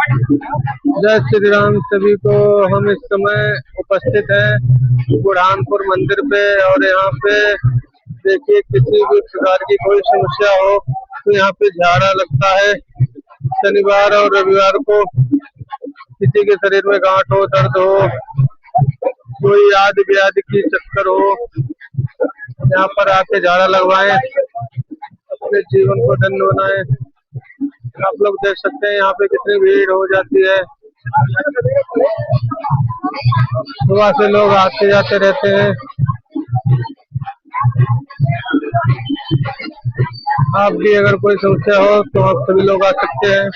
जय श्री राम सभी को। हम इस समय उपस्थित हैं बुरहानपुर मंदिर पे और यहाँ पे देखिए किसी भी प्रकार की कोई समस्या हो तो यहाँ पे झाड़ा लगता है। शनिवार और रविवार को किसी के शरीर में गांठ हो, दर्द हो, कोई आदि व्याधि की चक्कर हो, यहाँ पर आके झाड़ा लगवाएं, अपने जीवन को धन्य बनाएं। आप लोग देख सकते हैं यहाँ पे कितनी भीड़ हो जाती है। सुबह से लोग आते जाते रहते हैं। आप भी अगर कोई समस्या हो तो आप सभी लोग आ सकते हैं।